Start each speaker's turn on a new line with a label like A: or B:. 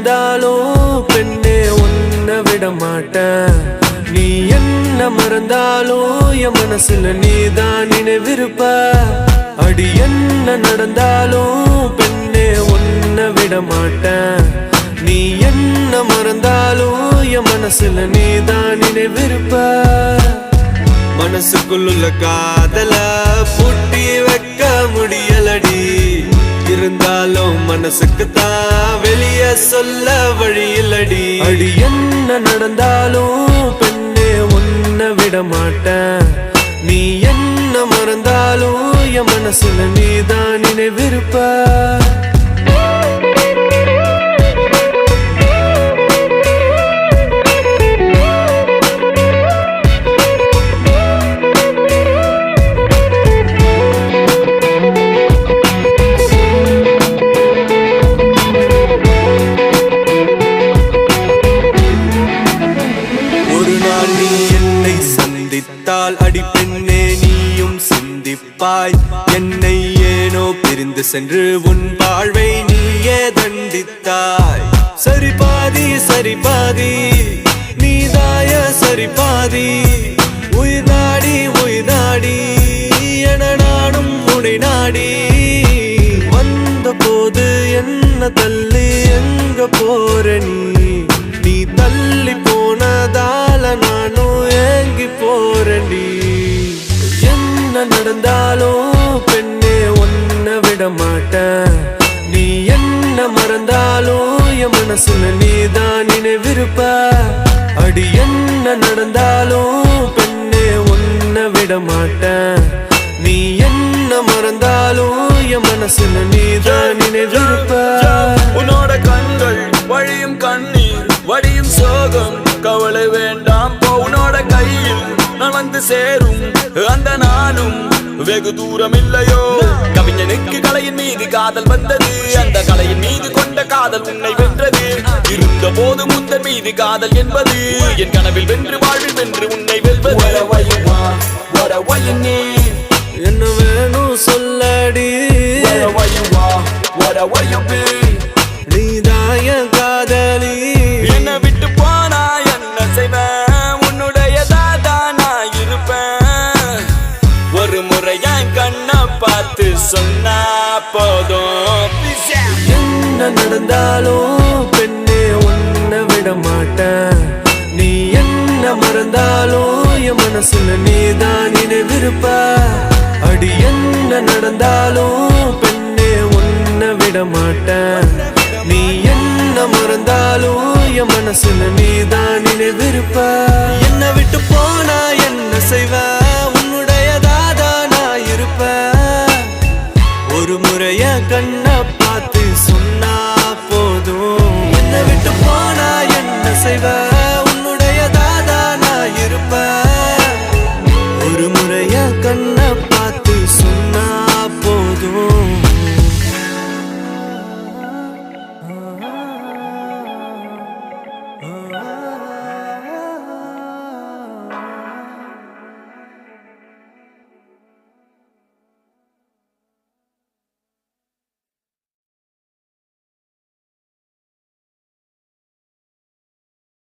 A: நடந்தாலும் பெண்ணே உன்னை விட மாட்டேன். நீ என்ன மறந்தாலும் என் மனசுல நீதான் நினைவிருப்ப. அடி என்ன நடந்தாலும் பெண்ணே உன்னை விட மாட்டேன். நீ என்ன மறந்தாலும் என் மனசுல நீதான் நினைவிருப்ப. மனசுக்குள்ள காதல பூட்டி வைக்க முடியலடி. இருந்தாலும் மனசுக்கு தான் வெளிய சொல்ல வழியிலடி. அடி என்ன நடந்தாலும் பெண்ணே உன்னை விட மாட்டேன். நீ என்ன மறந்தாலும் என் மனசுல நீதான் நினைவிருப்ப. அடி பெண்ணே நீயும் சிந்திப்பாய். என்னை ஏனோ பிரிந்து சென்று உன் வாழ்வை நீயே தண்டித்தாய். சரி பாதி சரி பாதி நீதாய சரி பாதி. உயிர் நாடி என நானும் உனை நாடி. வந்த போது என்ன தள்ளி எங்க போற நீ தள்ளி போனதால நானும் ஏங்கி போறேன்டி. என்ன நடந்தாலும் பெண்ணே உன்னை விட மாட்டேன். நீ என்ன மறந்தாலும் என் மனசுல நீதான் நினைவிருப்ப. அடி என்ன நடந்தாலும் பெண்ணே உன்னை விட மாட்டேன். நீ என்ன மறந்தாலும் என் மனசுல நீதான் நினைவிருப்ப.
B: உன்னோட கண்கள் வழியும் கண்ணீர் வடியும் சோகம் கவலை வேண்டாம். உன்னோட கையில் நான் வந்து சேரும் அந்த நாளும் வெகு தூரம் இல்லையோ. கவிஞனுக்கு கலையின் மீது காதல் வந்தது. அந்த கலையின் மீது கொண்ட காதல் உன்னை வென்றது. இருந்த போது முந்தன் மீது காதல் என்பது என் கனவில் வென்று வாழ்வில் வென்று உன்னை வெல்வது.
A: என்ன வேணும் சொல்லடி. நீதாய காதலி.
B: என்ன விட்டு போனா என்ன செய்வேன். உன்னுடையதான் நான் இருப்பேன். ஒரு முறை என் கண்ணை பார்த்து சொன்னா போதும்.
A: என்ன நடந்தாலும் பெண்ணே உன்னை விட மாட்டேன். நீ என்ன மறந்தாலும் என் மனசுல நீதான் நினைவிருப்ப. அடி என்ன நடந்தாலும் பெண்ணே உன்னை விட மாட்டேன். நீ என்ன மறந்தாலும் என் மனசுல நீதான் நினைவிருப்ப. என்ன விட்டு போனா என்ன செய்வ. உன்னுடையதாதான் நான் இருப்ப. ஒரு முறைய கண்